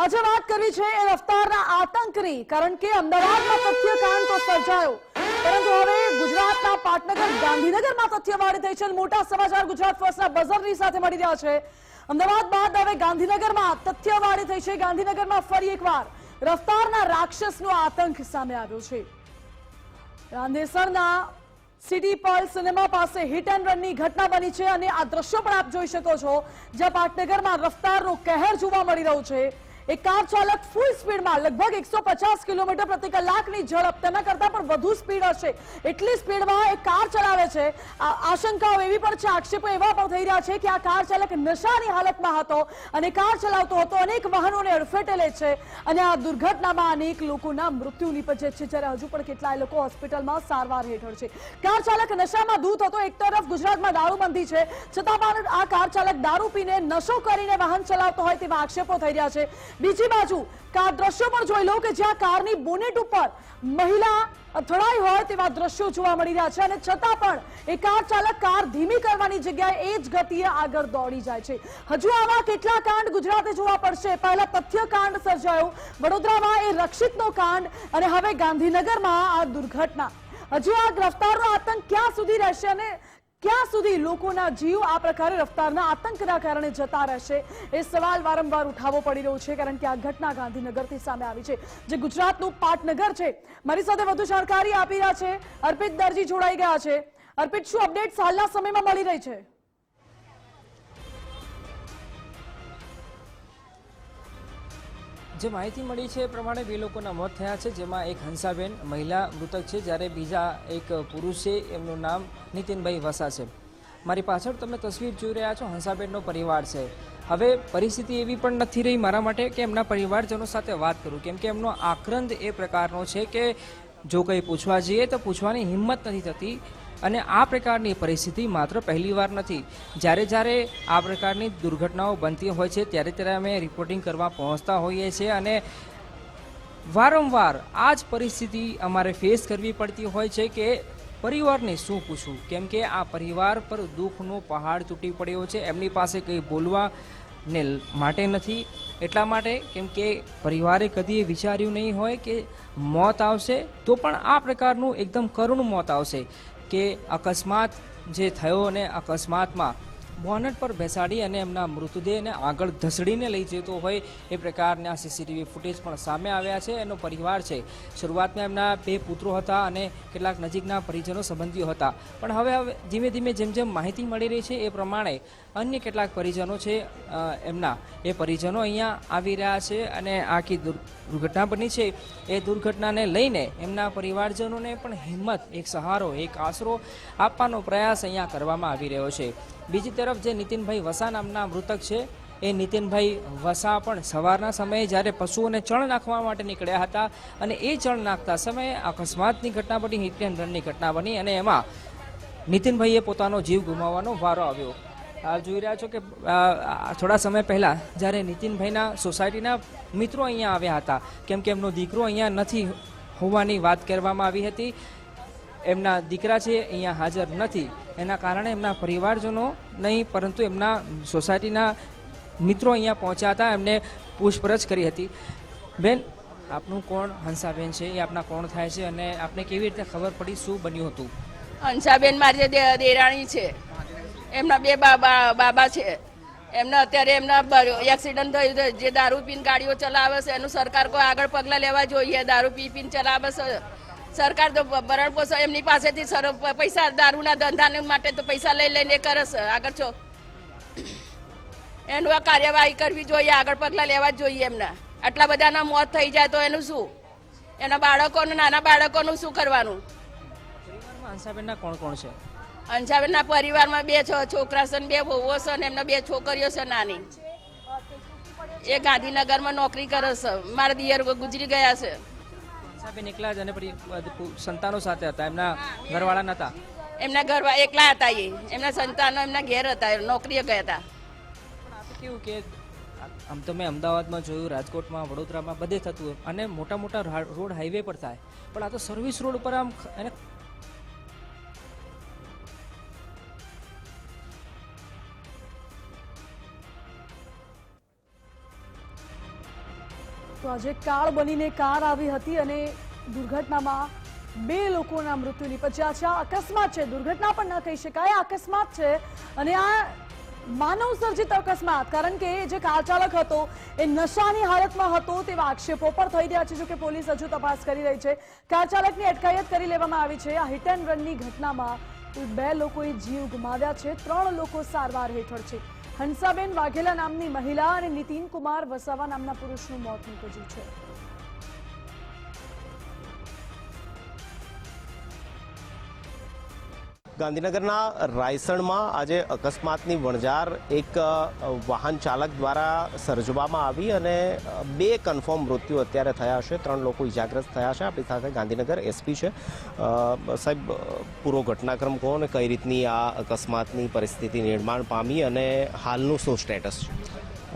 આજે વાત કરવી છે એ રફતારના આતંકની, કારણ કે અમદાવાદમાં તથ્યકાંડ તો સર્જાયો, પરંતુ હવે ગુજરાતના પાટનગર ગાંધીનગરમાં તથ્યવાળી થઈ છે. મોટા સમાચાર ગુજરાત ફર્સ્ટના બઝરની સાથે મળી રહ્યા છે. અમદાવાદ બાદ હવે ગાંધીનગરમાં તથ્યવાળી થઈ છે. ગાંધીનગરમાં ફરી એકવાર રફતારના રાક્ષસનો આતંક સામે આવ્યો છે. રાંદેસરના સિટી પર્લ સિનેમા પાસે હિટ એન્ડ રનની ઘટના બની છે અને આ દ્રશ્યો પણ આપ જોઈ શકો છો, જ્યાં પાટનગરમાં રફતારનો કહેર જોવા મળી રહ્યો છે. એક કાર ચાલક ફૂલ સ્પીડમાં લગભગ 150 કિલોમીટર પ્રતિ કલાકની ઝડપ, તેના કરતા પણ વધુ સ્પીડ હશે એટલી સ્પીડમાં એક કાર ચલાવે છે. આશંકાઓ એવી પણ છે, આક્ષેપો એવા પણ થઈ રહ્યા છે કે આ કાર ચાલક નશાની હાલતમાં હતો અને કાર ચલાવતો હતો. અનેક વાહનોને અડફેટે લે છે અને આ દુર્ઘટનામાં અનેક લોકોના મૃત્યુ નિપજે છે, જ્યારે હજુ પણ કેટલાય લોકો હોસ્પિટલમાં સારવાર હેઠળ છે. કાર ચાલક નશામાં ધૂત હતો. એક તરફ ગુજરાતમાં દારૂબંધી છે, છતાં પણ આ કાર ચાલક દારૂ પીને નશો કરીને વાહન ચલાવતો હોય તેવા આક્ષેપો થઈ રહ્યા છે. બીજી બાજુ કાર દ્રશ્યો પણ જોઈ લો કે જ્યાં કારની બોનેટ ઉપર મહિલા અથડાઈ હોય તેવા દ્રશ્યો જોવા મળી રહ્યા છે અને છતાં પણ એ કાર ચાલક કાર ધીમી કરવાની જગ્યાએ એ જ ગતિએ આગળ દોડી જાય છે. હજુ આવા કેટલા કાંડ ગુજરાતે જોવા પડશે. પહેલા તથ્ય કાંડ સર્જાયો, વડોદરામાં એ રક્ષિતનો કાંડ અને હવે ગાંધીનગરમાં આ દુર્ઘટના. હજુ આ રફતારનો આતંક ક્યાં સુધી રહેશે અને ક્યાં સુધી લોકોના જીવ આ પ્રકારે રફતારના આતંકના કારણે જતા રહેશે, એ સવાલ વારંવાર ઉઠાવવો પડી રહ્યો છે. કારણ કે આ ઘટના ગાંધીનગરથી સામે આવી છે, જે ગુજરાતનું પાટનગર છે. મારી સાથે વધુ જાણકારી આપી રહ્યા છે અર્પિત દરજી જોડાઈ ગયા છે. અર્પિત, શું અપડેટ્સ હાલના સમયમાં મળી રહી છે? જે માહિતી મળી છે એ પ્રમાણે બે લોકોના મોત થયા છે, જેમાં એક હંસાબેન મહિલા મૃતક છે, જ્યારે બીજા એક પુરુષ છે, એમનું નામ નીતિનભાઈ વસા છે. મારી પાછળ તમે તસવીર જોઈ રહ્યા છો, હંસાબેનનો પરિવાર છે. હવે પરિસ્થિતિ એવી પણ નથી રહી મારા માટે કે એમના પરિવારજનો સાથે વાત કરું, કેમ કે એમનો આક્રંદ એ પ્રકારનો છે કે જો કંઈ પૂછવા જઈએ તો પૂછવાની હિંમત નથી થતી. અને આ પ્રકારની પરિસ્થિતિ માત્ર પહેલી વાર નથી. જ્યારે જ્યારે આ પ્રકારની દુર્ઘટનાઓ બનતી હોય છે ત્યારે ત્યારે અમે રિપોર્ટિંગ કરવા પહોંચતા હોઈએ છીએ અને વારંવાર આ જ પરિસ્થિતિ અમારે ફેસ કરવી પડતી હોય છે કે પરિવારને શું પૂછવું, કેમ કે આ પરિવાર પર દુઃખનો પહાડ તૂટી પડ્યો છે. એમની પાસે કંઈ બોલવાને માટે નથી, એટલા માટે કેમ કે પરિવારે કદી વિચાર્યું નહીં હોય કે મોત આવશે તો પણ આ પ્રકારનું એકદમ કરુણ મોત આવશે, કે અકસ્માત જે થયો અને અકસ્માતમાં બોનટ પર બેસાડી અને એમના મૃતદેહને આગળ ધસડીને લઈ જતો હોય એ પ્રકારના સીસીટીવી ફૂટેજ પણ સામે આવ્યા છે. એનો પરિવાર છે, શરૂઆતમાં એમના 2 પુત્રો હતા અને કેટલાક નજીકના પરિજનો સંબંધીઓ હતા, પણ હવે ધીમે ધીમે જેમ જેમ માહિતી મળી રહી છે એ પ્રમાણે અન્ય કેટલાક પરિજનો છે એમના, એ પરિજનો અહીંયા આવી રહ્યા છે અને આખી દુર્ઘટના બની છે એ દુર્ઘટનાને લઈને એમના પરિવારજનોને પણ હિંમત, એક સહારો, એક આશરો આપવાનો પ્રયાસ અહીંયા કરવામાં આવી રહ્યો છે. બીજી તરફ જે નીતિનભાઈ વસા નામના મૃતક છે, એ નીતિનભાઈ વસા પણ સવારના સમયે જ્યારે પશુઓને ચણ નાખવા માટે નીકળ્યા હતા અને એ ચણ નાખતા સમયે અકસ્માતની ઘટના બની, હિટ એન્ડ રનની ઘટના બની અને એમાં નીતિનભાઈએ પોતાનો જીવ ગુમાવવાનો વારો આવ્યો. હાલ જોઈ રહ્યા છો કે થોડા સમય પહેલાં જ્યારે નીતિનભાઈના સોસાયટીના મિત્રો અહીંયા આવ્યા હતા, કેમ કે એમનો દીકરો અહીંયા નથી હોવાની વાત કરવામાં આવી હતી. એમના દીકરા છે અહીંયા હાજર નથી, એના કારણે એમના પરિવારજનો નહીં પરંતુ એમના સોસાયટીના મિત્રો અહીંયા પહોંચ્યા હતા, એમને પૂછપરછ કરી હતી. બેન, આપનું કોણ હંસાબેન છે, એ આપના કોણ થાય છે અને આપને કેવી રીતે ખબર પડી, શું બન્યું હતું? હંસાબેન મારી જે દેરાણી છે, એમના 2 બાબા છે. એમના અત્યારે એમના એક્સિડન્ટ થયું છે. જે દારૂ પીને ગાડીઓ ચલાવે છે એનું સરકાર કોઈ આગળ પગલાં લેવા જોઈએ. દારૂ પીને ચલાવે છે સરકાર તો ભરણ પોષણ એમની પાસેથી પૈસા દારૂના ધંધા માટે તો પૈસા લઈ લઈને કરે છે. આગળ છો એનું આ કાર્યવાહી કરવી જોઈએ, આગળ પગલાં લેવા જ જોઈએ. એમના આટલા બધાના મોત થઈ જાય તો એનું શું? એના બાળકોનું, નાના બાળકોનું શું કરવાનું? પરિવારમાં હંસાબેનના કોણ કોણ છે? હંસાબેનના પરિવારમાં 2 છોકરા છે, 2 વહુઓ છે અને એમના 2 છોકરીઓ છે નાની. એ ગાંધીનગરમાં નોકરી કરે છે. મારા દિયર ગુજરી ગયા છે. હંસાબેન એકલા જ અને સંતાનો સાથે હતા, એમના ઘરવાળા નહોતા? એમના ઘરવાળા એકલા હતા. એમના સંતાનો એમના ઘેર હતા, નોકરીએ ગયા હતા. પણ આપણે કેવું કે આમ તો મેં અમદાવાદમાં જોયું, રાજકોટમાં, વડોદરામાં બધે થતું અને મોટા મોટા રોડ હાઈવે પર થાય, પણ આ તો સર્વિસ રોડ ઉપર આમ એને તો આજે કાળ બનીને કાર આવી હતી અને દુર્ઘટનામાં 2 લોકોના મૃત્યુ નિપજ્યા છે. આ અકસ્માત છે, દુર્ઘટના પણ ન કહી શકાય, આ અકસ્માત છે. અને આ માનવ સર્જિત અકસ્માત, કારણ કે જે કાર ચાલક હતો એ નશાની હાલતમાં હતો તેવા આક્ષેપો પણ થઈ રહ્યા છે. જોકે પોલીસ હજુ તપાસ કરી રહી છે. કાર ચાલકની અટકાયત કરી લેવામાં આવી છે. આ હિટ એન્ડ રનની ઘટનામાં 2 લોકોએ જીવ ગુમાવ્યા છે, 3 લોકો સારવાર હેઠળ છે. હંસાબેન વાઘેલા નામની મહિલા અને નીતિન કુમાર વસાવા નામના પુરુષનું મોત નીપજ્યું છે. ગાંધીનગરના રાયસણમાં આજે અકસ્માતની વણઝાર એક વાહન ચાલક દ્વારા સર્જવામાં આવી અને 2 કન્ફર્મ મૃત્યુ અત્યારે થયા છે, 3 લોકો ઇજાગ્રસ્ત થયા છે. આપણી સાથે ગાંધીનગર એસપી છે. સાહેબ, પૂરો ઘટનાક્રમ કહો અને કઈ રીતની આ અકસ્માતની પરિસ્થિતિ નિર્માણ પામી અને હાલનું શું સ્ટેટસ છે?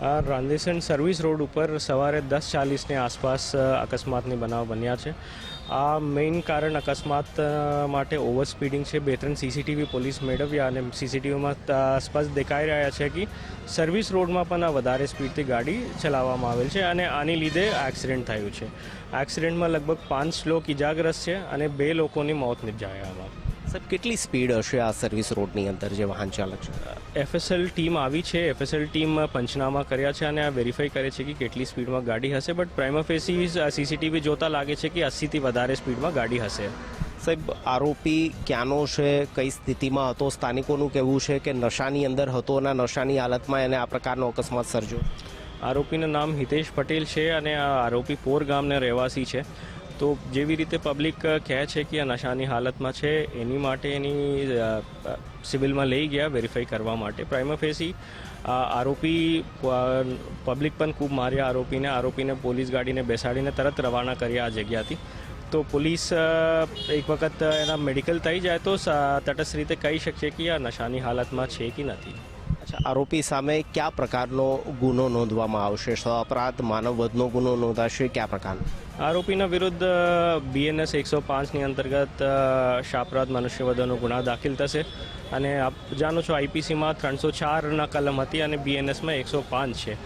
આ રાંદેસણ સર્વિસ રોડ ઉપર સવારે 10:40ની આસપાસ અકસ્માતની બનાવ બન્યા છે. આ મેઇન કારણ અકસ્માત માટે ઓવર સ્પીડિંગ છે. 2-3 સીસીટીવી પોલીસ મેળવ્યા અને સીસીટીવીમાં સ્પષ્ટ દેખાઈ રહ્યા છે કે સર્વિસ રોડમાં પણ આ વધારે સ્પીડથી ગાડી ચલાવવામાં આવેલ છે અને આની લીધે એક્સિડન્ટ થયું છે. એક્સિડન્ટમાં લગભગ 5 લોકો ઇજાગ્રસ્ત છે અને 2 લોકોની મોત નિપજાયા આમાં. સાહેબ, કેટલી સ્પીડ હશે આ સર્વિસ રોડની અંદર જે વાહન ચાલક છે? એફએસએલ ટીમ આવી છે. એફએસએલ ટીમ પંચનામા કર્યા છે અને આ વેરીફાઈ કરે છે કે કેટલી સ્પીડમાં ગાડી હશે. બટ પ્રાઇમા ફેસી સીસીટીવી જોતા લાગે છે કે 80થી વધારે સ્પીડમાં ગાડી હશે. સાહેબ, આરોપી ક્યાંનો છે, કઈ સ્થિતિમાં હતો? સ્થાનિકોનું કહેવું છે કે નશાની અંદર હતો અને નશાની હાલતમાં એને આ પ્રકારનો અકસ્માત સર્જ્યો. આરોપીનું નામ હિતેશ પટેલ છે અને આ આરોપી પોર ગામના રહેવાસી છે. તો જેવી રીતે પબ્લિક કહે છે કે આ નશાની હાલતમાં છે, એની માટે એની સિવિલમાં લઈ ગયા વેરીફાઈ કરવા માટે. પ્રાઇમા ફેસી આરોપી પબ્લિક પણ ખૂબ માર્યા આરોપીને પોલીસ ગાડીને બેસાડીને તરત રવાના કર્યા આ જગ્યાથી. તો પોલીસ એક વખત એના મેડિકલ થઈ જાય તો તટસ્થ રીતે કહી શકશે કે આ નશાની હાલતમાં છે કે નથી. અચ્છા, આરોપી સામે કયા પ્રકારનો ગુનો નોંધવામાં આવશે? અપરાધ, માનવ વધનો ગુનો નોંધાશે? કયા પ્રકારનો? આરોપીના વિરુદ્ધ BNS 105ની અંતર્ગત શાપરાધ મનુષ્યવધનો ગુના દાખલ થશે અને આપ જાણો છો IPCમાં 304ના કલમ હતી અને BNSમાં 105 છે.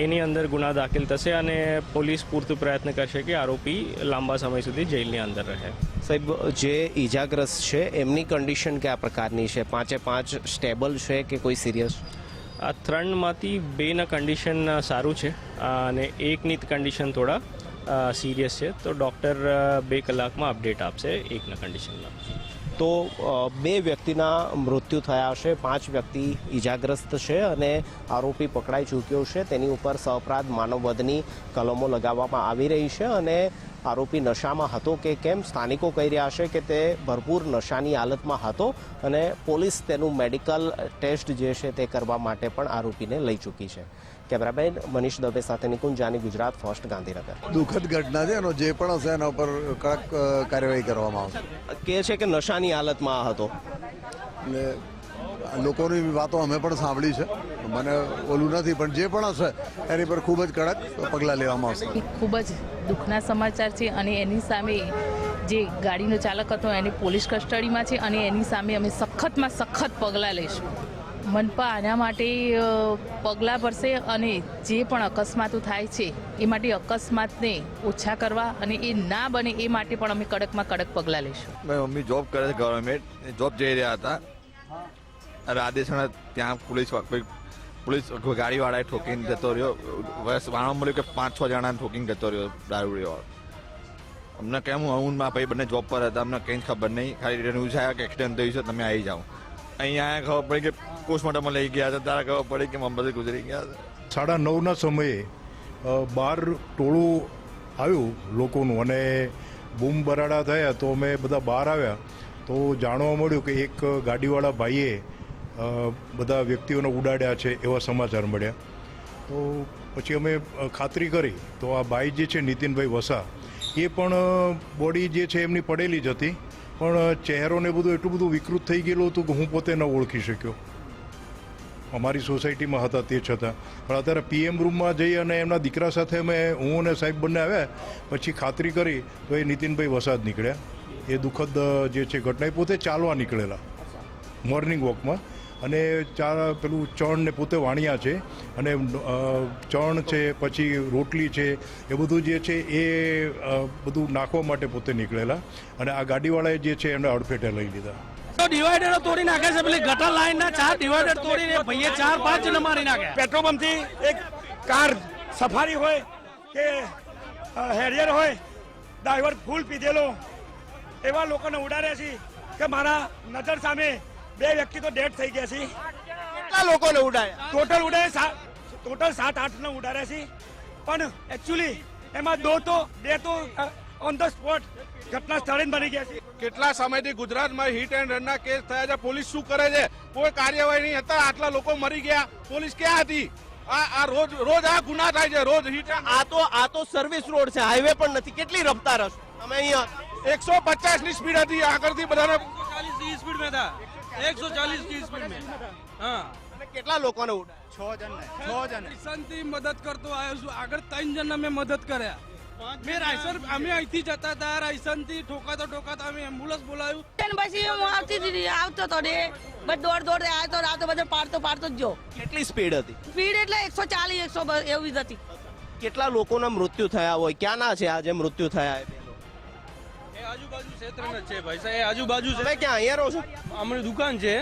એની અંદર ગુના દાખલ થશે અને પોલીસ પૂરતું પ્રયત્ન કરશે કે આરોપી લાંબા સમય સુધી જેલની અંદર રહે. સાહેબ, જે ઇજાગ્રસ્ત છે એમની કન્ડિશન કયા પ્રકારની છે? 5-5 સ્ટેબલ છે કે કોઈ સિરિયસ? આ 3માંથી 2ના કન્ડિશન સારું છે અને એકની કન્ડિશન થોડા સિરિયસ છે. તો ડૉક્ટર 2 કલાકમાં અપડેટ આપશે એકના કન્ડિશનમાં. તો 2 વ્યક્તિના મૃત્યુ થયા છે, 5 વ્યક્તિ ઇજાગ્રસ્ત છે અને આરોપી પકડાઈ ચૂક્યો છે. તેની ઉપર સહઅપરાધ માનવવધની કલમો લગાવવામાં આવી રહી છે અને આરોપી નશામાં હતો કે કેમ સ્થાનિકો કહી રહ્યા છે કે તે ભરપૂર નશાની હાલતમાં હતો અને પોલીસ તેનું મેડિકલ ટેસ્ટ જે છે તે કરવા માટે પણ આરોપીને લઈ ચૂકી છે. કેમેરામેન મનીષ દવે સાથે નિકુંજ જાની, ગુજરાત ફર્સ્ટ, ગાંધીનગર. દુઃખદ ઘટના છે, એનો જે પણ હશે એના ઉપર કડક કાર્યવાહી કરવામાં આવશે. કહે છે કે નશાની હાલતમાં હતો. એટલે લોકોની વાતો અમે પણ સાંભળી છે, મને ઓલું નથી, પણ જે પણ હશે એની પર ખૂબ જ કડક પગલાં લેવામાં આવશે. ખૂબ જ દુઃખના સમાચાર છે અને એની સામે જે ગાડીનો ચાલક હતો એની પોલીસ કસ્ટડીમાં છે અને એની સામે અમે સખતમાં સખત પગલાં લઈશું. મનપા આના માટે પગલાં ભરશે અને જે પણ અકસ્માતો થાય છે એ માટે અકસ્માતને ઓછા કરવા અને એ ના બને એ માટે પણ અમે કડકમાં કડક પગલાં લઈશું. મારી મમ્મી જોબ કરે છે, ગવર્મેન્ટ જોબ જઈ રહ્યા હતા. રાધેસણ ત્યાં પોલીસ ગાડીવાળાએ ઠોકીને જતો રહ્યો. જાણવા મળ્યું કે 5-6 જણાને ઠોકીને જતો રહ્યો દારૂડીવાળો. અમને કેમ હું મારા ભાઈ બંને જોબ પર હતા, અમને કંઈ ખબર નહીં. ખાલી ન્યૂઝ આવ્યા કે એક્સિડન્ટ થયું છે, તમે આવી જાઓ. અહીંયા ખબર પડી કે પોસ્ટમોર્ટમમાં લઈ ગયા હતા, ત્યારે ખબર પડી કે મમ્મી ગુજરી ગયા હતા. 9:30ના સમયે બહાર ટોળું આવ્યું લોકોનું અને બૂમ બરાડા થયા. તો અમે બધા બહાર આવ્યા તો જાણવા મળ્યું કે એક ગાડીવાળા ભાઈએ બધા વ્યક્તિઓને ઉડાડ્યા છે એવા સમાચાર મળ્યા. તો પછી અમે ખાતરી કરી તો આ ભાઈ જે છે નીતિનભાઈ વસા, એ પણ બોડી જે છે એમની પડેલી જ હતી, પણ ચહેરો ને બધું એટલું બધું વિકૃત થઈ ગયેલું હતું કે હું પોતે ન ઓળખી શક્યો. અમારી સોસાયટીમાં હતા તે છતાં. પણ અત્યારે PM રૂમમાં જઈ અને એમના દીકરા સાથે અમે હું અને સાહેબ બંને આવ્યા, પછી ખાતરી કરી તો એ નીતિનભાઈ વસાદ નીકળ્યા. એ દુઃખદ જે છે ઘટના, એ પોતે ચાલવા નીકળેલા મોર્નિંગ વોકમાં અને પેલું ચણ ને પોતે વાણિયા છે અને ચણ છે પછી રોટલી છે એ બધું જે છે એ બધું નાખવા માટે પોતે નીકળેલા અને આ ગાડીવાળાએ જે છે એમને અડફેટે લઈ લીધા. ડિવાઈડરો તોડી નાખે છે, પેલી ગટર લાઈન ના 4 ડિવાઈડર તોડીને ભાઈએ 4-5 જણ મારી નાખ્યા. પેટ્રોલ પંપ થી એક કાર સફારી હોય કે હેરિયર હોય, ડ્રાઈવર ફૂલ પીધેલો, એવા લોકોને ઉડાડ્યા છે કે મારા નજર સામે 2 વ્યક્તિ તો ડેડ થઈ ગયા છે. કેટલા લોકોને ઉડાયા? ટોટલ 7-8 ને ઉડાડ્યા છે, પણ એકચ્યુઅલી એમાં 2 તો ઓન ધ સ્પોટ ઘટના સ્થળે જ બની ગયા છે. કેટલા સમયથી ગુજરાતમાં હિટ એન્ડ રનના કેસ થયા છે, પોલીસ શું કરે છે? કોઈ કાર્યવાહી નહીં. અત્યારે આટલા લોકો મરી ગયા, પોલીસ ક્યાં હતી? આ રોજ આ ગુના થાય છે, રોજ હિટ એન્ડ. આ તો સર્વિસ રોડ છે, હાઈવે પણ નથી. કેટલી રફતાર હશે? અમે અહીંયા 150 ની સ્પીડ હતી, આગળથી બધાને 140 की स्पीड में था, 140 की स्पीड में. हाँ, કેટલા લોકોને ઉડાયા? 6 જણ કિશનથી મદદ કરતો આવ્યો છું. આગળ 3 જણને મેં મદદ કર્યા. મેં રાયસર અમે અહીંથી જતા હતા, રાયસનથી ઠોકાતા અમે એમ્બ્યુલન્સ બોલાવ્યું. પછી હું આવતો હતો ને બસ દોડ આવ્યો તો રાતો બધો પાડતો જ જો. કેટલી સ્પીડ હતી? સ્પીડ એટલે 140 100 એવી જ હતી. કેટલા લોકોના મૃત્યુ થયા હોય? ક્યાં ના છે આજે મૃત્યુ થયા? એ આજુબાજુ ક્ષેત્રના છે ભાઈ સાહેબ, એ આજુબાજુ છે. તમે ક્યાં અહીંયા રહો છો? અમારી દુકાન છે,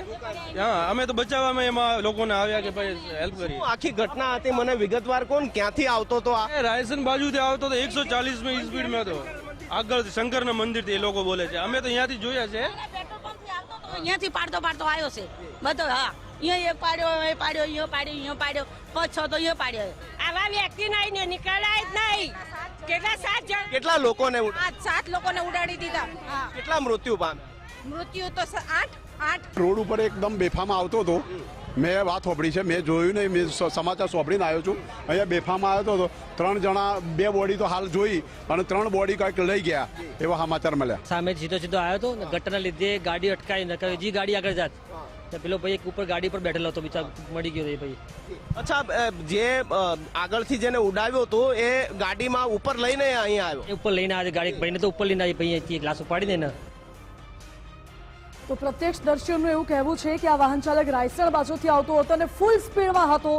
હા. અમે તો બચાવવામાં એમાં લોકોને આવ્યા કે ભાઈ હેલ્પ કરી. આખી ઘટના હતી, મને વિગતવાર કોણ, ક્યાંથી આવતો તો? આ રાયસન બાજુથી આવતો તો 140 માં સ્પીડ માં હતો. આગળ શંકરના મંદિરથી એ લોકો બોલે છે, અમે તો અહીંયાથી જોયા છે. અહીંયાથી પાડતો આવ્યો છે બધો. હા, અહીંયા એક પાડ્યો, અહીંયા પાડ્યો 5-6 તો અહીંયા પાડ્યો. આવા વ્યક્તિ નહીં નીકળાય જ નહીં. કેટલા 7 જણ, કેટલા લોકોને 7 લોકોને ઉડાડી દીધા. કેટલા મૃત્યુ પામે? મૃત્યુ તો 8. રોડ ઉપર એકદમ બેફામાં આવતો હતો. મેં વાત સાંભળી છે, મેં જોયું નહીં, મેં સમાચાર સાંભળીને આવ્યો છું. અહીંયા બેફામાં આવ્યો હતો, 3 જણા, 2 બોડી તો હાલ જોઈ અને 3 બોડી કંઈક લઈ ગયા એવા સમાચાર મળ્યા. સામે સીધો આવ્યો હતો, ગટરના લીધે ગાડી અટકાઈ નકર જી ગાડી આગળ જાત. પેલો ભાઈ એક ઉપર ગાડી પર બેઠેલો હતો, બિચારો મળી ગયો એ ભાઈ. અચ્છા, જે આગળથી જેને ઉડાવ્યો હતો એ ગાડીમાં ઉપર લઈને અહીંયા આવ્યો? ઉપર લઈને આવે ગાડી, ભાઈને તો ઉપર લઈને આવી, ભાઈ ગ્લાસ ઉપાડી દે ને. તો પ્રત્યક્ષદર્શીઓનું એવું કહેવું છે કે આ વાહન ચાલક રાયસણ બાજુથી આવતો હતો અને ફૂલ સ્પીડમાં હતો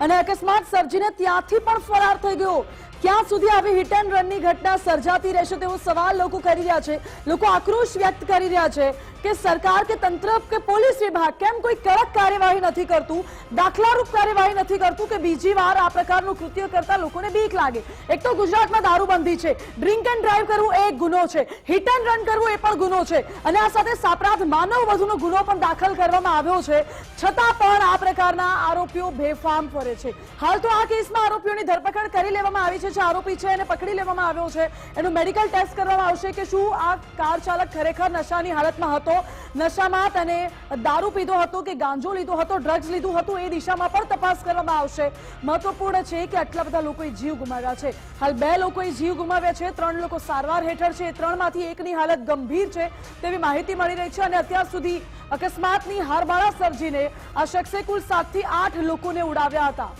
અને અકસ્માત સર્જીને ત્યાંથી પણ ફરાર થઈ ગયો. ક્યાં સુધી આવી હિટ એન્ડ રનની ઘટના સર્જાતી રહેશે તેવો સવાલ લોકો કરી રહ્યા છે. લોકો આક્રોશ વ્યક્ત કરી રહ્યા છે કે સરકાર કે તંત્ર કે પોલીસ વિભાગ કેમ કોઈ કડક કાર્યવાહી નથી કરતું, દાખલારૂપ કાર્યવાહી નથી કરતું કે બીજી વાર આ પ્રકારનું કૃત્ય કરતા લોકોને બીક લાગે. એક તો ગુજરાતમાં દારૂબંધી છે, ડ્રિંક એન્ડ ડ્રાઈવ કરવું એ એક ગુનો છે, હિટ એન્ડ રન કરવું એ પણ ગુનો છે અને આ સાથે સાપરાધ માનવ વધુનો ગુનો પણ દાખલ કરવામાં આવ્યો છે. છતાં પણ આ પ્રકારના આરોપીઓ બેફામ ફરે છે. હાલ તો આ કેસમાં આરોપીઓની ધરપકડ કરી લેવામાં આવી છે. જે આરોપી છે એને પકડી લેવામાં આવ્યો છે. એનું મેડિકલ ટેસ્ટ કરવામાં આવશે કે શું આ કાર ચાલક ખરેખર નશાની હાલતમાં હતો, નશામાં તેને દારૂ પીધો હતો કે ગાંજો લીધો હતો, ડ્રગ્સ લીધું હતું, એ દિશામાં પણ તપાસ કરવામાં આવશે. મહત્વપૂર્ણ છે કે આટલા બધા લોકોએ જીવ ગુમાવ્યા છે. હાલ 2 લોકોએ જીવ ગુમાવ્યા છે, 3 લોકો સારવાર હેઠળ છે. 3માંથી એકની હાલત ગંભીર છે તેવી માહિતી મળી રહી છે અને અત્યાર સુધી અકસ્માતની હારમાળા સર્જીને આ શખ્સે કુલ 7 થી 8 લોકોને ઉડાવ્યા હતા.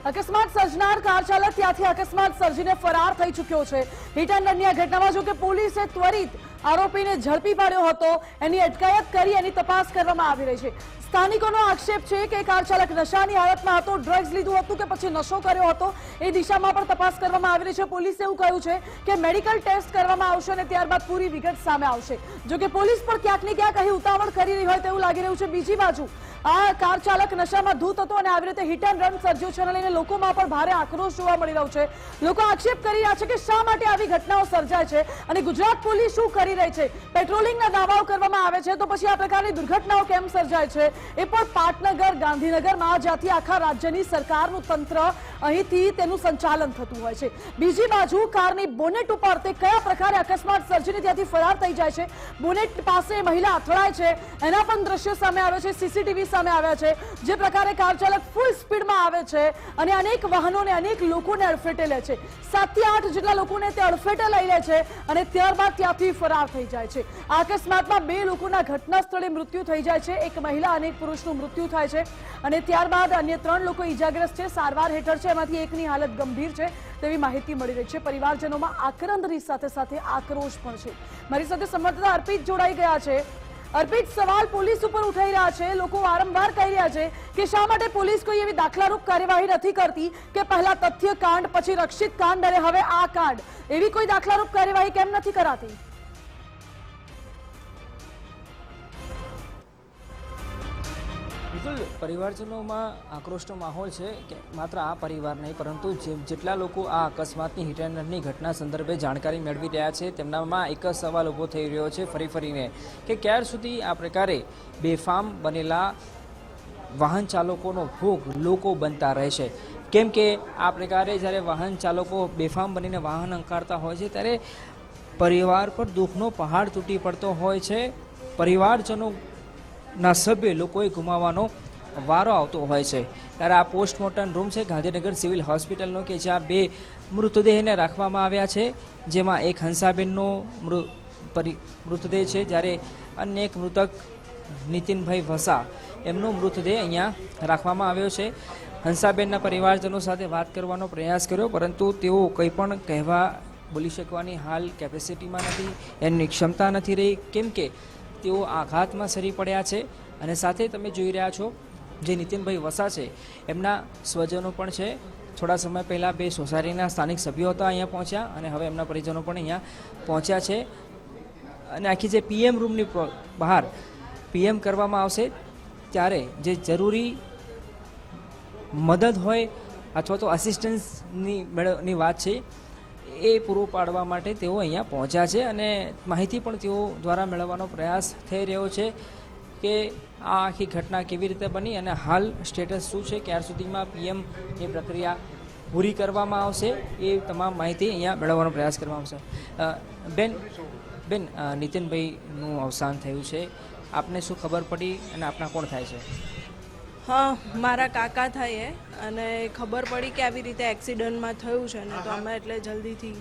અકસ્માત સર્જનાર કાર ચાલક ત્યાંથી અકસ્માત સર્જીને ફરાર થઈ ચૂક્યો છે. હિટ એન્ડ રનની આ ઘટનામાં જો કે પોલીસે ત્વરિત આરોપીને ઝડપી પાડ્યો હતો, એની અટકાયત કરી એની તપાસ કરવામાં આવી રહી છે. સ્થાનિકોનો આક્ષેપ છે કે કાર ચાલક નશાની હાલતમાં હતો, ડ્રગ્સ લીધું હતું કે પછી નશો કર્યો હતો, એ દિશામાં પણ તપાસ કરવામાં આવી રહી છે. પોલીસે એવું કહ્યું છે કે મેડિકલ ટેસ્ટ કરવામાં આવશે અને ત્યારબાદ પૂરી વિગત સામે આવશે. જો કે પોલીસ પણ ક્યાંક ને ક્યાંક અહીં ઉતાવળ કરી રહી હોય તેવું લાગી રહ્યું છે. બીજી બાજુ આ કાર ચાલક નશામાં ધૂત હતો અને આવી રીતે હિટ એન્ડ રન સર્જ્યો છે અને લઈને લોકોમાં પણ ભારે આક્રોશ જોવા મળી રહ્યો છે. લોકો આક્ષેપ કરી રહ્યા છે કે શા માટે આવી ઘટનાઓ સર્જાય છે અને ગુજરાત પોલીસ શું કરી રહી છે. પેટ્રોલિંગના દાવાઓ કરવામાં આવે છે તો પછી આ પ્રકારની દુર્ઘટનાઓ કેમ સર્જાય છે એ પણ પાટનગર, ગાંધીનગરમાં જ્યાંથી આખા રાજ્યની સરકારનું તંત્ર અહીંથી તેનું સંચાલન થતું હોય છે. બીજી બાજુ કારની બોનેટ ઉપર તે કયા પ્રકારે અકસ્માત સર્જીને ત્યાંથી ફરાર થઈ જાય છે. બોનેટ પાસે મહિલા અથડાય છે, એના પણ દ્રશ્યો સામે આવે છે, સીસીટીવી સામે આવ્યા છે. જે પ્રકારે કાર ચાલક ફૂલ સ્પીડમાં આવે છે અને અનેક વાહનોને, અનેક લોકોને અડફેટે લે છે. 7 થી 8 જેટલા લોકોને તે અડફેટે લઈ લે છે અને ત્યારબાદ ત્યાંથી ફરાર થઈ જાય છે. આ અકસ્માતમાં 2 લોકોના ઘટના સ્થળે મૃત્યુ થઈ જાય છે. એક મહિલા અને એક પુરુષનું મૃત્યુ થાય છે અને ત્યારબાદ અન્ય 3 લોકો ઈજાગ્રસ્ત છે, સારવાર હેઠળ છે. બેમાંથી એકની હાલત ગંભીર છે તેવી માહિતી મળી રહી છે. પરિવારજનોમાં આક્રંદની સાથે સાથે આક્રોશ પણ છે. મારી સાથે સંવાદદાતા અર્પિત જોડાઈ ગયા છે. અર્પિત, સવાલ પોલીસ ઉપર ઉઠાઈ રહ્યા છે. લોકો વારંવાર કહી રહ્યા છે કે શા માટે પોલીસ કોઈ એવી દાખલારૂપ કાર્યવાહી નથી કરતી કે પહેલા તથ્ય કાંડ, પછી રક્ષિત કાંડ અને હવે આ કાંડ, એવી કોઈ દાખલારૂપ કાર્યવાહી કેમ નથી કરાતી? બિલકુલ, પરિવારજનોમાં આક્રોશનો માહોલ છે કે માત્ર આ પરિવાર નહીં પરંતુ જેટલા લોકો આ અકસ્માતની હિટ એન્ડ રનની ઘટના સંદર્ભે જાણકારી મેળવી રહ્યા છે તેમનામાં એક જ સવાલ ઊભો થઈ રહ્યો છે ફરીને કે ક્યાર સુધી આ પ્રકારે બેફામ બનેલા વાહન ચાલકોનો ભોગ લોકો બનતા રહેશે. કેમ કે આ પ્રકારે જ્યારે વાહન ચાલકો બેફામ બનીને વાહન હંકારતા હોય છે ત્યારે પરિવાર પર દુઃખનો પહાડ તૂટી પડતો હોય છે. પરિવારજનોના સભ્ય લોકોએ ગુમાવવાનો વારો આવતો હોય છે. ત્યારે આ પોસ્ટમોર્ટમ રૂમ છે ગાંધીનગર સિવિલ હોસ્પિટલનો કે જ્યાં 2 મૃતદેહને રાખવામાં આવ્યા છે, જેમાં એક હંસાબેનનો મૃતદેહ છે જ્યારે અન્ય એક મૃતક નીતિનભાઈ વસા એમનો મૃતદેહ અહીંયા રાખવામાં આવ્યો છે. હંસાબેનના પરિવારજનો સાથે વાત કરવાનો પ્રયાસ કર્યો પરંતુ તેઓ કંઈ પણ બોલી શકવાની હાલ કેપેસિટીમાં નથી, એમની ક્ષમતા નથી રહી કેમ કે તેઓ આઘાતમાં સરી પડ્યા છે. અને સાથે તમે જોઈ રહ્યા છો જે નીતિનભાઈ વસા છે એમના સ્વજનો પણ છે. થોડા સમય પહેલાં 2 સોસાયટીના સ્થાનિક સભ્યો હતા અહીંયા પહોંચ્યા અને હવે એમના પરિજનો પણ અહીંયા પહોંચ્યા છે. અને આખી જે પીએમ રૂમની બહાર પીએમ કરવામાં આવશે ત્યારે જે જરૂરી મદદ હોય અથવા તો અસિસ્ટન્સની વાત છે એ પૂરું પાડવા માટે તેઓ અહીંયા પહોંચ્યા છે. અને માહિતી પણ તેઓ દ્વારા મેળવવાનો પ્રયાસ થઈ રહ્યો છે કે આ આખી ઘટના કેવી રીતે બની અને હાલ સ્ટેટસ શું છે, ક્યાર સુધીમાં પીએમની પ્રક્રિયા પૂરી કરવામાં આવશે, એ તમામ માહિતી અહીંયા મેળવવાનો પ્રયાસ કરવામાં આવશે. બેન, નીતિનભાઈનું અવસાન થયું છે, આપને શું ખબર પડી અને આપના કોણ થાય છે? હા, મારા કાકા થાય અને ખબર પડી કે આવી રીતે એક્સિડન્ટમાં થયું છે ને તો અમે એટલે જલ્દીથી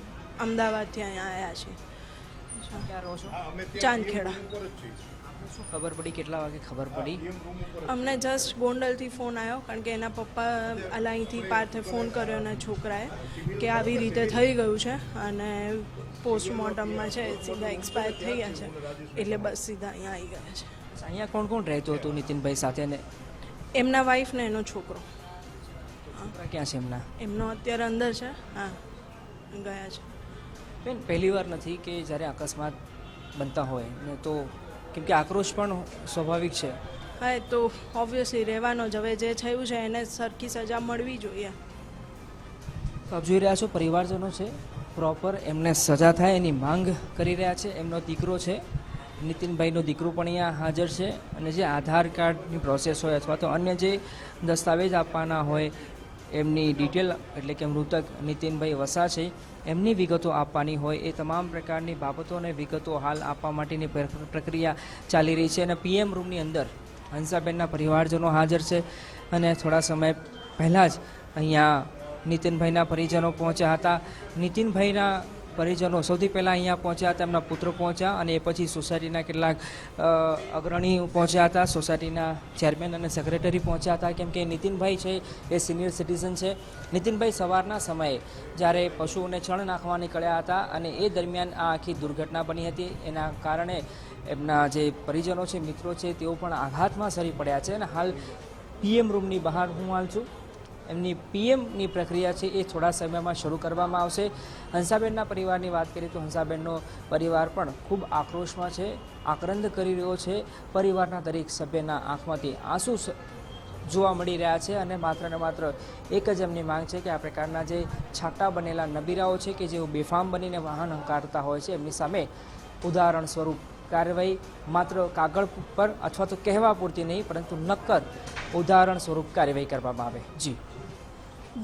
અમદાવાદથી અહીંયા આવ્યા છીએ. ક્યાં રહો છો? ચાંદખેડા. શું ખબર પડી, કેટલા વાગે ખબર પડી? અમને જસ્ટ ગોંડલથી ફોન આવ્યો કારણ કે એના પપ્પા અહીંથી પાર્થે ફોન કર્યો અને છોકરાએ કે આવી રીતે થઈ ગયું છે અને પોસ્ટમોર્ટમમાં છે સીધા એક્સપાયર થઈ ગયા છે એટલે બસ સીધા અહીંયા આવી ગયા છે. અહીંયા કોણ કોણ રહેતું હતું નીતિનભાઈ સાથે? ને એમના વાઈફ ને એનો છોકરો. ક્યાં છે એમના? એમનો અત્યારે અંદર છે. હા, ગયા છે. બેન, પહેલી વાર નથી કે જ્યારે અકસ્માત બનતા હોય ને તો કેમ કે આક્રોશ પણ સ્વાભાવિક છે. હા, એ તો ઓબ્વિયસલી રહેવાનો જ. હવે જે થયું છે એને સરખી સજા મળવી જોઈએ. તો આપ જોઈ રહ્યા છો પરિવારજનો છે પ્રોપર એમને સજા થાય એની માંગ કરી રહ્યા છે. એમનો દીકરો છે, નીતિનભાઈનો દીકરો પણ અહીંયા હાજર છે અને જે આધાર કાર્ડની પ્રોસેસ હોય અથવા તો અન્ય જે દસ્તાવેજ આપવાના હોય એમની ડિટેલ એટલે કે મૃતક નીતિનભાઈ વસા છે એમની વિગતો આપવાની હોય એ તમામ પ્રકારની બાબતો અને વિગતો હાલ આપવા માટેની પ્રક્રિયા ચાલી રહી છે. અને પીએમ રૂમની અંદર હંસાબેનના પરિવારજનો હાજર છે અને થોડા સમય પહેલાં જ અહીંયા નીતિનભાઈના પરિજનો પહોંચ્યા હતા. નીતિનભાઈના પરિજનો સૌથી પહેલાં અહીંયા પહોંચ્યા હતા, એમના પુત્ર પહોંચ્યા અને એ પછી સોસાયટીના કેટલાક અગ્રણી પહોંચ્યા હતા, સોસાયટીના ચેરમેન અને સેક્રેટરી પહોંચ્યા હતા કેમ કે નીતિનભાઈ છે એ સિનિયર સિટીઝન છે. નીતિનભાઈ સવારના સમયે જ્યારે પશુઓને છણ નાખવા નીકળ્યા હતા અને એ દરમિયાન આ આખી દુર્ઘટના બની હતી. એના કારણે એમના જે પરિજનો છે, મિત્રો છે, તેઓ પણ આઘાતમાં સરી પડ્યા છે અને હાલ પીએમ રૂમની બહાર હું હાલ છું. એમની પીએમની પ્રક્રિયા છે એ થોડા સમયમાં શરૂ કરવામાં આવશે. હંસાબેનના પરિવારની વાત કરીએ તો હંસાબેનનો પરિવાર પણ ખૂબ આક્રોશમાં છે, આક્રંદ કરી રહ્યો છે. પરિવારના દરેક સભ્યના આંખમાંથી આંસુ જોવા મળી રહ્યા છે અને માત્ર ને માત્ર એક જ એમની માંગ છે કે આ પ્રકારના જે છાંટા બનેલા નબીરાઓ છે કે જેઓ બેફામ બનીને વાહન હંકારતા હોય છે એમની સામે ઉદાહરણ સ્વરૂપ કાર્યવાહી માત્ર કાગળ પર અથવા તો કહેવા પૂરતી નહીં પરંતુ નક્કર ઉદાહરણ સ્વરૂપ કાર્યવાહી કરવામાં આવે. જી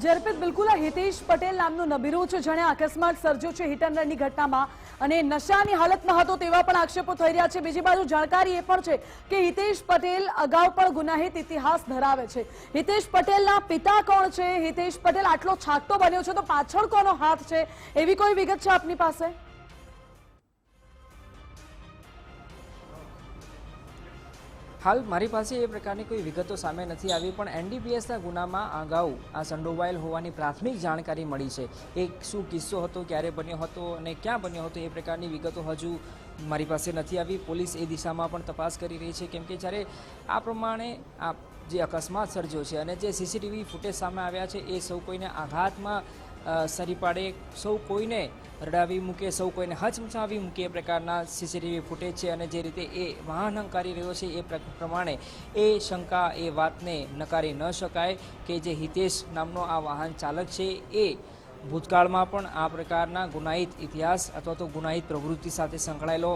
જરપેત, બિલકુલ આ હિતેશ પટેલ નામનું નબીરું છે જેણે અકસ્માત સર્જ્યો છે હિટ એન્ડ રનની ઘટનામાં અને નશાની હાલતમાં હતો તેવા પણ આક્ષેપો થઈ રહ્યા છે. બીજી બાજુ જાણકારી એ પણ છે કે હિતેશ પટેલ અગાઉ પણ ગુનાહિત ઇતિહાસ ધરાવે છે. હિતેશ પટેલના પિતા કોણ છે? હિતેશ પટેલ આટલો છાંટો બન્યો છે તો પાછળ કોનો હાથ છે? એવી કોઈ વિગત છે આપની પાસે? હાલ મારી પાસે એ પ્રકારની કોઈ વિગતો સામે નથી આવી, પણ એનડીપીએસના ગુનામાં અગાઉ આ સંડોવાયેલ હોવાની પ્રાથમિક જાણકારી મળી છે. એક શું કિસ્સો હતો, ક્યારે બન્યો હતો અને ક્યાં બન્યો હતો, એ પ્રકારની વિગતો હજુ મારી પાસે નથી આવી. પોલીસ એ દિશામાં પણ તપાસ કરી રહી છે, કેમ કે જ્યારે આ પ્રમાણે આ જે અકસ્માત સર્જ્યો છે અને જે સીસીટીવી ફૂટેજ સામે આવ્યા છે એ સૌ કોઈને આઘાતમાં સરી પાડે, સૌ કોઈને રડાવી મૂકે, સૌ કોઈને હચમચાવી મૂકે એ પ્રકારના સીસીટીવી ફૂટેજ છે. અને જે રીતે એ વાહન હંકારી રહ્યો છે એ પ્રમાણે એ શંકા, એ વાતને નકારી ન શકાય કે જે હિતેશ નામનો આ વાહન ચાલક છે એ ભૂતકાળમાં પણ આ પ્રકારના ગુનાહિત ઇતિહાસ અથવા તો ગુનાહિત પ્રવૃત્તિ સાથે સંકળાયેલો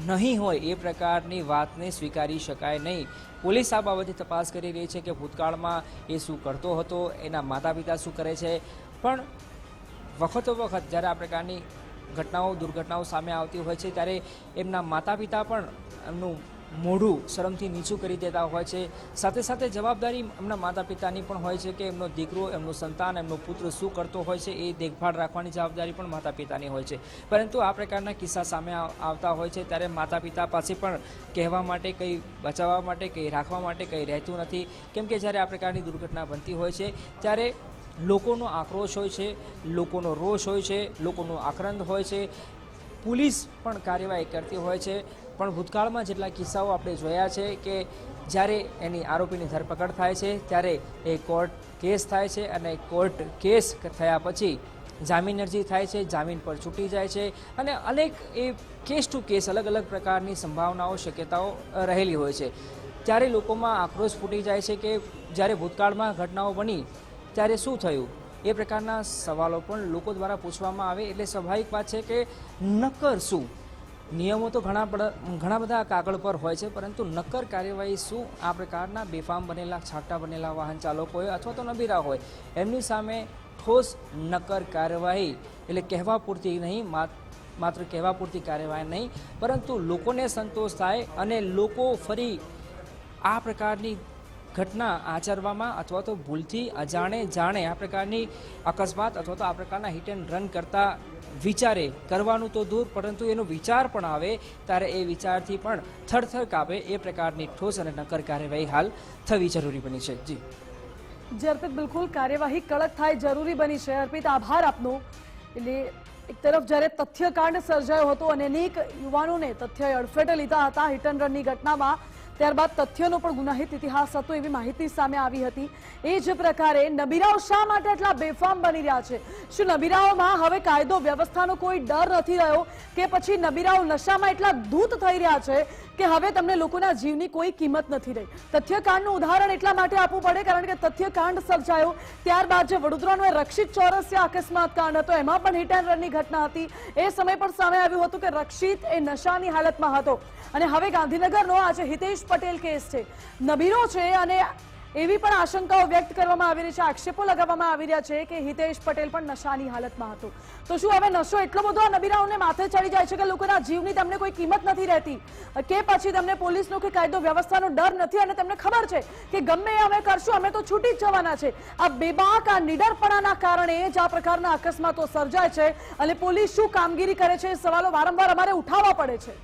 નહીં હોય એ પ્રકારની વાતને સ્વીકારી શકાય નહીં. પોલીસ આ બાબતે તપાસ કરી રહી છે કે ભૂતકાળમાં એ શું કરતો હતો, એના માતા પિતા શું કરે છે. પણ વખતો વખત જ્યારે આ પ્રકારની ઘટનાઓ, દુર્ઘટનાઓ સામે આવતી હોય છે ત્યારે એમના માતા પિતા પણ એમનું મોઢું શરમથી નીચું કરી દેતા હોય છે. સાથે સાથે જવાબદારી એમના માતા પિતાની પણ હોય છે કે એમનો દીકરો, એમનું સંતાન, એમનો પુત્ર શું કરતો હોય છે એ દેખભાળ રાખવાની જવાબદારી પણ માતા પિતાની હોય છે. પરંતુ આ પ્રકારના કિસ્સા સામે આવતા હોય છે ત્યારે માતા પિતા પાસે પણ કહેવા માટે, કંઈ બચાવવા માટે, કંઈ રાખવા માટે કંઈ રહેતું નથી. કેમ કે જ્યારે આ પ્રકારની દુર્ઘટના બનતી હોય છે ત્યારે લોકોનો આક્રોશ હોય છે, લોકોનો રોષ હોય છે, લોકોનો આક્રંદ હોય છે. પોલીસ પણ કાર્યવાહી કરતી હોય છે, પણ ભૂતકાળમાં જેટલા કિસ્સાઓ આપણે જોયા છે કે જ્યારે એની આરોપીની ધરપકડ થાય છે ત્યારે એ કોર્ટ કેસ થાય છે અને કોર્ટ કેસ થયા પછી જામીન અરજી થાય છે, જામીન પર છૂટી જાય છે અને અનેક એ કેસ ટુ કેસ અલગ અલગ પ્રકારની સંભાવનાઓ, શક્યતાઓ રહેલી હોય છે. ત્યારે લોકોમાં આક્રોશ ફૂટી જાય છે કે જ્યારે ભૂતકાળમાં ઘટનાઓ બની ત્યારે શું થયું, એ પ્રકારના સવાલો પણ લોકો દ્વારા પૂછવામાં આવે. એટલે સ્વાભાવિક વાત છે કે નક્કર શું, નિયમો તો ઘણા બધા કાગળ પર હોય છે, પરંતુ નક્કર કાર્યવાહી શું આ પ્રકારના બેફામ બનેલા, છાંટા બનેલા વાહન ચાલકો હોય અથવા તો નબીરા હોય એમની સામે ઠોસ નક્કર કાર્યવાહી, એટલે કહેવા પૂરતી નહીં, માત્ર કહેવા પૂરતી કાર્યવાહી નહીં, પરંતુ લોકોને સંતોષ થાય અને લોકો ફરી આ પ્રકારની ઘટના આચરવામાં અથવા તો ભૂલથી અજાણે જાણે આ પ્રકારની અકસ્માત અથવા તો આ પ્રકારના હિટ એન્ડ રન કરતા વિચારે, કરવાનું તો દૂર પરંતુ એનો વિચાર પણ આવે ત્યારે એ વિચારથી પણ થરથર કાપે એ પ્રકારની ઠોસ અને નક્કર કાર્યવાહી હાલ થવી જરૂરી બની છે. જી અર્પિત, બિલકુલ કાર્યવાહી કડક થાય જરૂરી બની છે. અર્પિત, આભાર આપનો. એટલે એક તરફ જ્યારે તથ્યકાંડ સર્જાયો હતો અને અનેક યુવાનોને તથ્ય અડફેટે લીધા હતા હિટ એન્ડ રનની ઘટનામાં, ત્યારબાદ તથ્યનો પણ ગુનાહિત ઇતિહાસ હતો એવી માહિતી સામે આવી હતી. એ જ પ્રકારે નબીરાઓ શા માટે આટલા બેફામ બની રહ્યા છે? શું નબીરાઓમાં હવે કાયદો વ્યવસ્થાનો કોઈ ડર નથી રહ્યો કે પછી નબીરાઓ નશામાં એટલા ધૂત થઈ રહ્યા છે કે હવે તમને લોકોના જીવની કોઈ કિંમત નથી રહી? તથ્યકાંડનું ઉદાહરણ એટલા માટે આપવું પડે કારણ કે તથ્યકાંડ સર્જાયો ત્યારબાદ જે વડોદરાનો રક્ષિત ચોરસિયા અકસ્માત કાંડ હતો એમાં પણ હિટ એન્ડ રનની ઘટના હતી. એ સમય પણ સામે આવ્યું હતું કે રક્ષિત એ નશાની હાલતમાં હતો. અને હવે ગાંધીનગરનો આજે હિતેશ પટેલ કેસ છે, નબીરો છે અને એવી પણ આશંકાઓ વ્યક્ત કરવામાં આવી રહી છે, આક્ષેપો લગાવવામાં આવી રહ્યા છે કે હિતેશ પટેલ પણ નશાની હાલતમાં હતો. તો શું હવે નશો એટલો બધો નબીરાઓને માથે ચડી જાય છે કે લોકોના જીવની તેમને કોઈ કિંમત નથી રહેતી કે પછી તેમને પોલીસનો કે કાયદો વ્યવસ્થાનો ડર નથી અને તેમને ખબર છે કે ગમે એ અમે કરશું અમે તો છૂટી જ જવાના છે? આ બેબાક, આ નિડરપણાના કારણે જ આ પ્રકારના અકસ્માતો સર્જાય છે અને પોલીસ શું કામગીરી કરે છે એ સવાલો વારંવાર અમારે ઉઠાવવા પડે છે.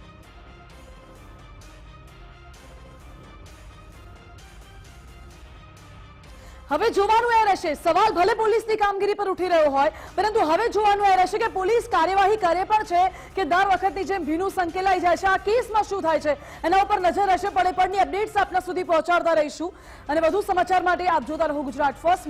હવે જોવાનું એ રહેશે, સવાલ ભલે પોલીસની કામગીરી પર ઉઠી રહ્યો હોય પરંતુ હવે જોવાનું એ રહેશે કે પોલીસ કાર્યવાહી કરે પણ છે કે દર વખતની જેમ ભીનું સંકેલાઈ જાય છે. આ કેસમાં શું થાય છે એના ઉપર નજર રહેશે. પડે પડની અપડેટ્સ આપના સુધી પહોંચાડતા રહીશું અને વધુ સમાચાર માટે આપ જોતા રહો ગુજરાત ફર્સ્ટ.